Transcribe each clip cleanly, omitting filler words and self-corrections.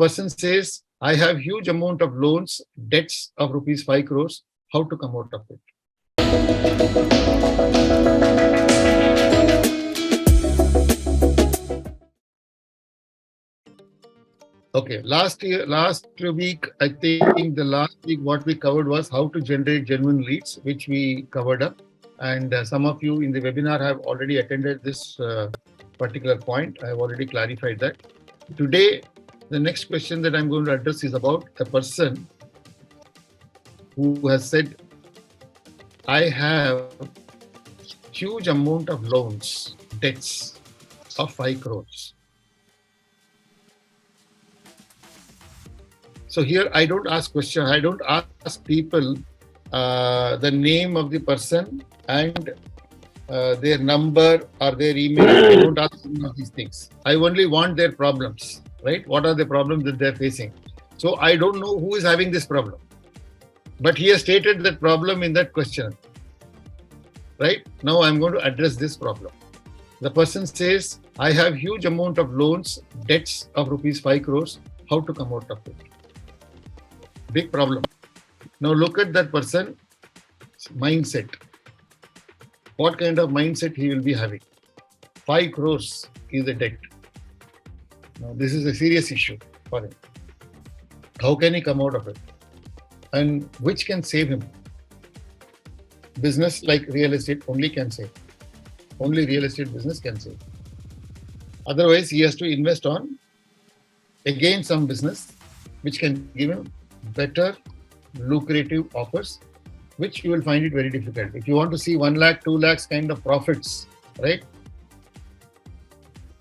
person says, I have huge amount of loans, debts of rupees 5 crores. How to come out of it? Okay, last week, I think the last week what we covered was how to generate genuine leads, which we covered up. And some of you in the webinar have already attended this particular point. I have already clarified that. Today, the next question that I'm going to address is about a person who has said, I have huge amount of loans, debts of 5 crores. So here I don't ask questions. I don't ask people the name of the person and their number or their email. I don't ask any of these things. I only want their problems, right? What are the problems that they're facing? So I don't know who is having this problem. But he has stated that problem in that question. Right? Now I'm going to address this problem. The person says, I have huge amount of loans, debts of rupees 5 crores. How to come out of it? Big problem. Now look at that person's mindset. What kind of mindset he will be having? 5 crores is a debt. Now this is a serious issue for him. How can he come out of it? And which can save him? Business like real estate only can save. Only real estate business can save. Otherwise, he has to invest on again some business which can give him better lucrative offers, which you will find it very difficult. If you want to see 1 lakh, 2 lakhs kind of profits, right?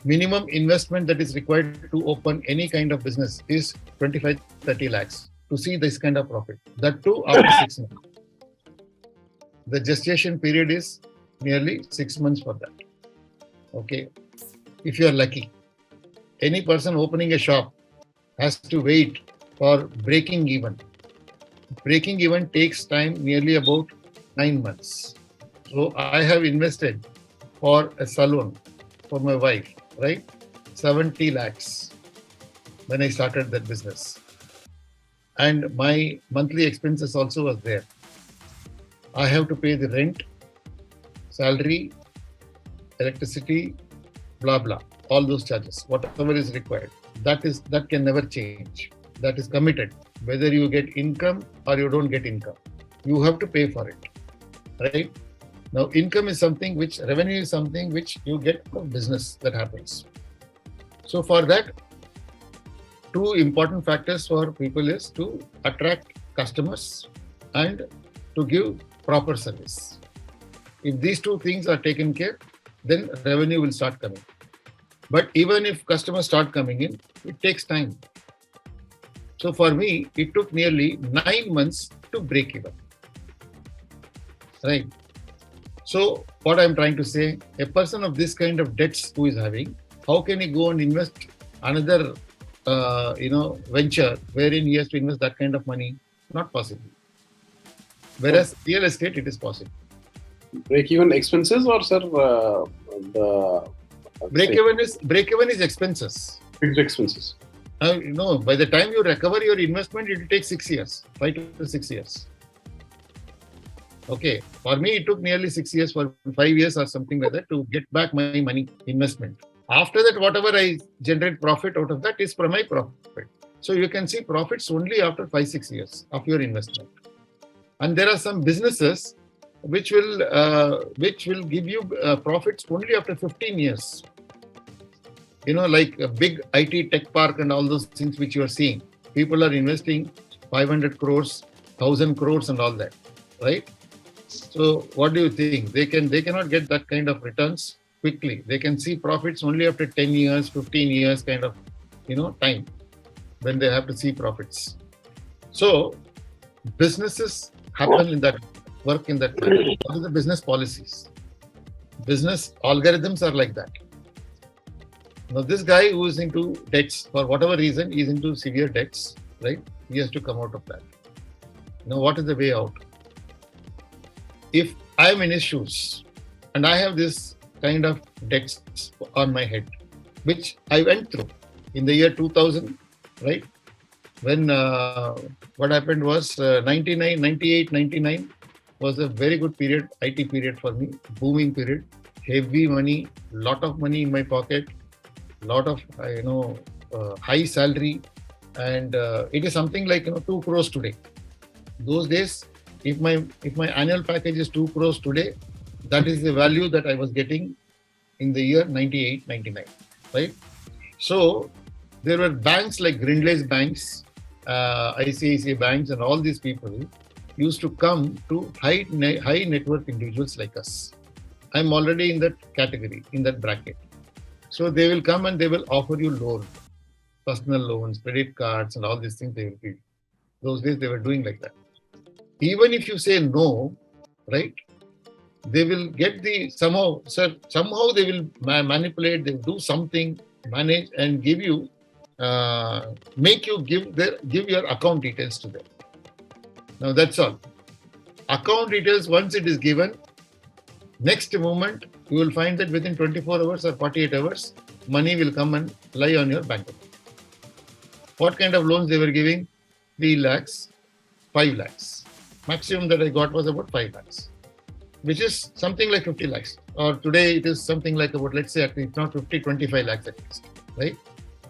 Minimum investment that is required to open any kind of business is 25, 30 lakhs to see this kind of profit. That too after 6 months. The gestation period is nearly 6 months for that. Okay. If you are lucky, any person opening a shop has to wait for breaking even. Breaking even takes time nearly about 9 months. So I have invested for a salon for my wife, right? 70 lakhs when I started that business. And my monthly expenses also was there. I have to pay the rent, salary, electricity, blah, blah, all those charges, whatever is required. That can never change. That is committed. Whether you get income or you don't get income, you have to pay for it, right? Now, income is something which, revenue is something which you get from business that happens. So for that, 2 important factors for people is to attract customers and to give proper service. If these 2 things are taken care, then revenue will start coming. But even if customers start coming in, it takes time. So for me, it took nearly 9 months to break even. Right? So what I'm trying to say, a person of this kind of debts who is having, how can he go and invest another venture wherein he has to invest that kind of money? Not possible. Whereas real estate, it is possible. Break-even expenses or sir, break-even is expenses. Fixed expenses. By the time you recover your investment, it will take 6 years, 5 to 6 years. Okay, for me, it took nearly 6 years, for 5 years or something like that to get back my money investment. After that, whatever I generate profit out of that is from my profit. So you can see profits only after 5-6 years of your investment. And there are some businesses which will give you profits only after 15 years. Like a big IT tech park and all those things which you are seeing. People are investing 500 crores, 1,000 crores and all that, right? So what do you think? They cannot get that kind of returns quickly. They can see profits only after 10 years, 15 years kind of, time when they have to see profits. So businesses happen in that, work in that manner. What are the business policies? Business algorithms are like that. Now this guy who is into debts, for whatever reason, is into severe debts, right? He has to come out of that. Now what is the way out? If I am in his shoes and I have this kind of debts on my head, which I went through in the year 2000, right? When what happened was 99, 98, 99 was a very good period, IT period for me, booming period, heavy money, lot of money in my pocket, lot of high salary, and it is something like 2 crores today. Those days, if my annual package is 2 crores today, that is the value that I was getting in the year 98, 99, right? So there were banks like Grindlay's banks, ICICI banks, and all these people used to come to high net worth individuals like us. I'm already in that category, in that bracket. So they will come and they will offer you loan, personal loans, credit cards, and all these things they will give. Those days they were doing like that. Even if you say no, right? They will get the somehow they will manipulate. They will do something, manage, and give you, make you give your account details to them. Now that's all. Account details, once it is given, next moment you will find that within 24 hours or 48 hours, money will come and lie on your bank account. What kind of loans they were giving? 3 lakhs, 5 lakhs. Maximum that I got was about 5 lakhs, which is something like 50 lakhs. Or today it is something like about, let's say, at least not 50, 25 lakhs at least, right?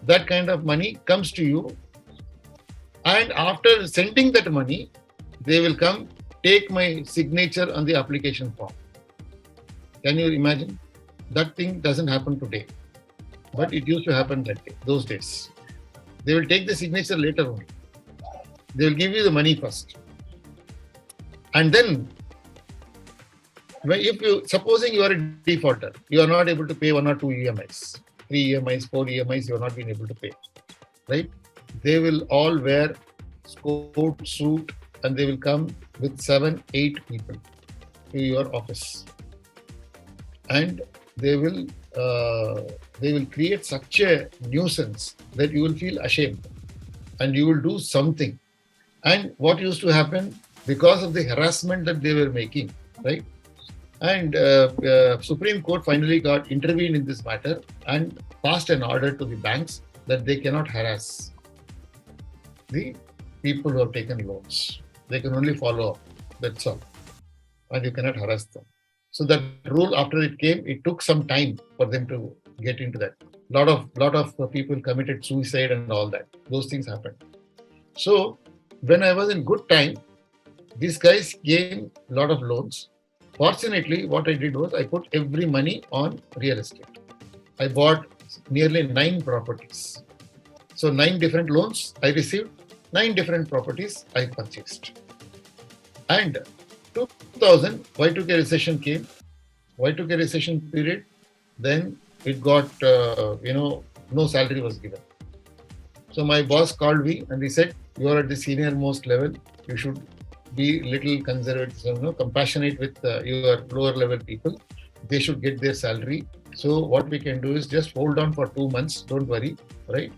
That kind of money comes to you. And after sending that money, they will come take my signature on the application form. Can you imagine? That thing doesn't happen today, but it used to happen that day, those days. They will take the signature later only. They will give you the money first. And then, if you, supposing you are a defaulter, you are not able to pay 1 or 2 EMIs, 3 EMIs, 4 EMIs, you are not being able to pay, right? They will all wear coat, suit, and they will come with 7, 8 people to your office. And they will create such a nuisance that you will feel ashamed and you will do something. And what used to happen, because of the harassment that they were making, right? And Supreme Court finally got intervened in this matter and passed an order to the banks that they cannot harass the people who have taken loans. They can only follow up. That's all. And you cannot harass them. So that rule, after it came, it took some time for them to get into that. Lot of people committed suicide and all that. Those things happened. So when I was in good time, these guys gave a lot of loans. Fortunately, what I did was I put every money on real estate. I bought nearly 9 properties. So 9 different loans I received, 9 different properties I purchased. And 2000, Y2K recession came, Y2K recession period, then it got, no salary was given. So my boss called me and he said, you are at the senior most level, you should be little conservative, compassionate with your lower level people. They should get their salary. So what we can do is just hold on for 2 months, don't worry, right?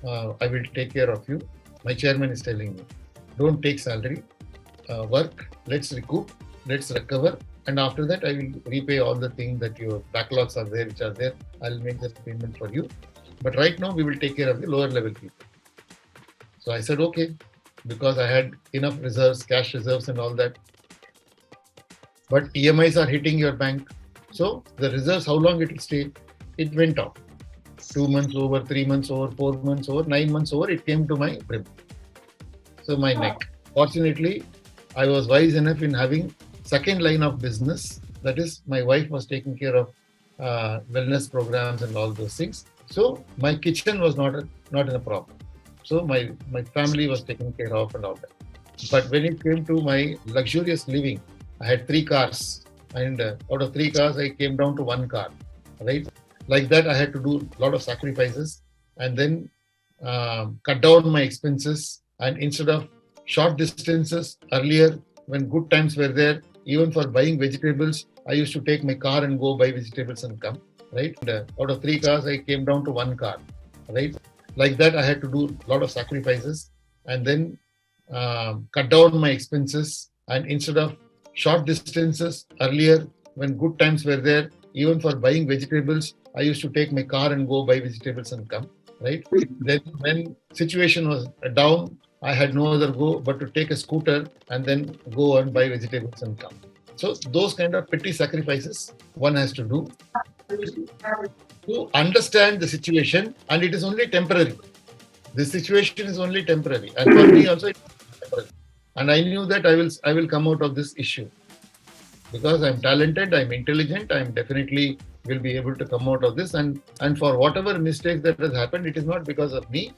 I will take care of you. My chairman is telling me, don't take salary, work, let's recoup, let's recover. And after that, I will repay all the things that your backlogs are there, which are there. I'll make the payment for you. But right now, we will take care of the lower level people. So I said, okay, because I had enough reserves, cash reserves and all that. But EMIs are hitting your bank. So the reserves, how long it will stay? It went off. 2 months over, 3 months over, 4 months over, 9 months over, it came to my brim. So my neck. Fortunately, I was wise enough in having second line of business. That is, my wife was taking care of wellness programs and all those things. So my kitchen was not in a problem. So my family was taken care of and all that. But when it came to my luxurious living, I had 3 cars. And out of 3 cars, I came down to 1 car, right? Like that, I had to do a lot of sacrifices and then cut down my expenses. And instead of short distances earlier, when good times were there, even for buying vegetables, I used to take my car and go buy vegetables and come, right? And, out of 3 cars, I came down to 1 car, right? Like that, I had to do a lot of sacrifices and then cut down my expenses. And instead of short distances earlier, when good times were there, even for buying vegetables, I used to take my car and go buy vegetables and come, right? Then when situation was down, I had no other go but to take a scooter and then go and buy vegetables and come. So those kind of petty sacrifices one has to do to understand the situation, and it is only temporary. This situation is only temporary, and for me also, it's temporary. And I knew that I will come out of this issue because I'm talented, I'm intelligent, I'm definitely will be able to come out of this. And for whatever mistakes that has happened, it is not because of me.